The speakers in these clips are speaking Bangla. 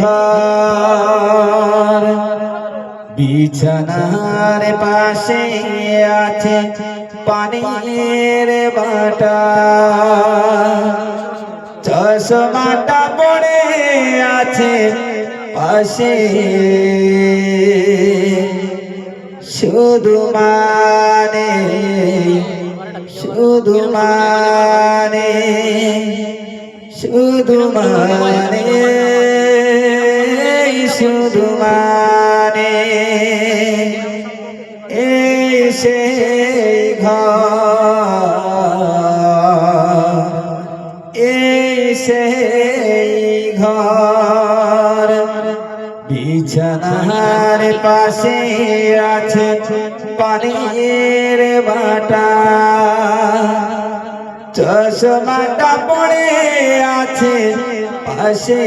ঘর বিছানার পাশে আছে পানির বাটা চশমাটা পড়ে আছে পাশে শুধু মানে শুধু মানে শুধু মানে শুধু মানে এই সেই ঘর এই সেই ঘর বিছানার পাশে আছে পানির বাটা চশমাটা পড়ে আছে পাশে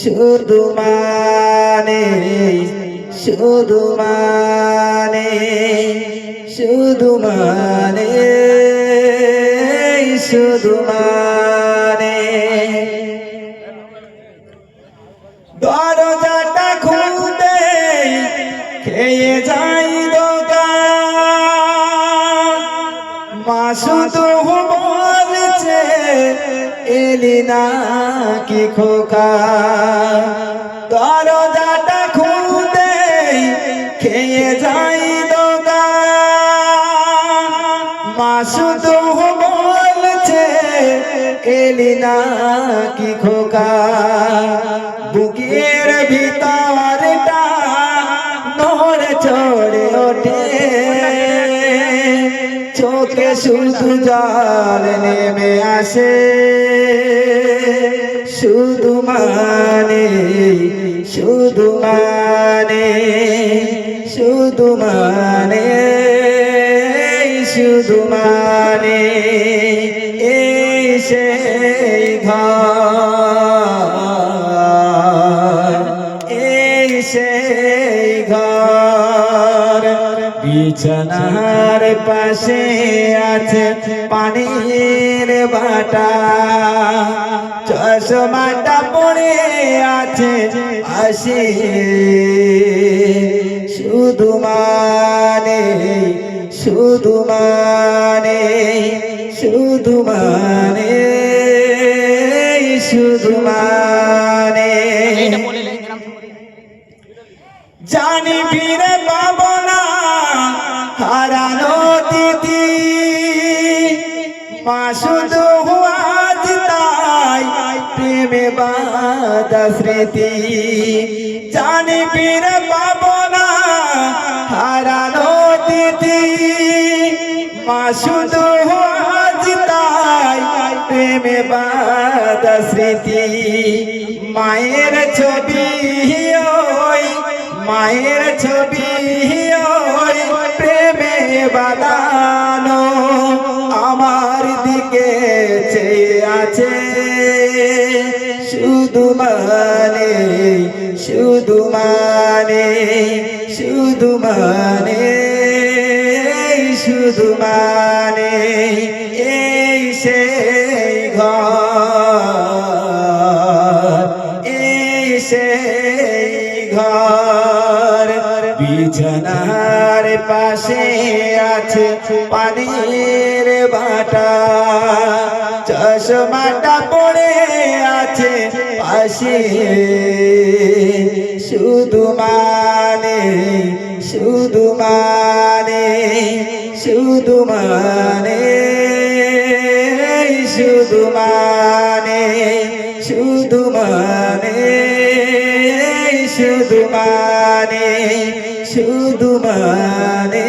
শুধু মানে শুধু মানে শুধু মানে শুধু মানে দরজাটা খুলতে খেয়ে যাই দোকান মা শুধু বলছে এলি না কি খোকা দরজাটা খুলতে খেয়ে যাই দোকান মা শুধু বলছে এলি না কি খোকা বুকের ভিতরটা নড়ে চড়ে ওঠে চোখে শুধু জল নেমে আসে শুধু মানে শুধু মানে শুধু মানে শুধু মানে এই সেই ঘর এই সেই ঘর বিছানার পাশে আছে পানির বাটা চশমাটা পড়ে আছে আসে শুধু মানে শুধু মানে শুধু মানে শুধু মানে জানি ফিরে পাবো না হারানো দিদি মা শুধু আজ তাই প্রেমে বাঁধা স্মৃতি জানি ফিরে পাবো না হারানো দিদি মা শুধু আজ তাই প্রেমে বাঁধা স্মৃতি মায়ের ছবি ওই মায়ের ছবি ওই প্রেমে বাঁধানো আমার দিকে চেয়ে আছে শুধু মানে শুধু মানে শুধু মানে শুধু মানে এই সেই ঘর এই সেই ঘর বিছানার পাশে আছে পানির বাটা চশমাটা পড়ে আছে পাশে শুধু মানে শুধু মানে শুধু মানে শুধু মানে শুধু মানে শুধু মানে শুধু মানে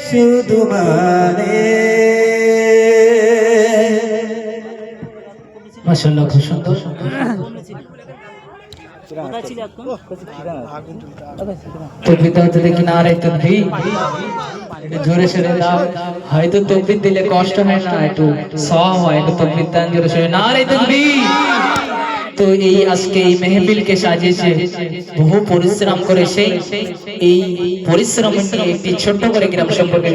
শুধু মানে মাশাআল্লাহ খুব সুন্দর तकबीर होते देखी नारे तकबीर जोरे से दाও হয়তো তকবীর দিলে কষ্ট হয় না একটু সওয়া হয় একটু তকবীর দান জোরে সরে নারে তকবীর তো এই আজকে এই মেহফিলকে সাজিয়েছে বহু পরিশ্রম করে সেই এই পরিশ্রম নিয়ে একটি ছোট করে গ্রাম সম্পর্কে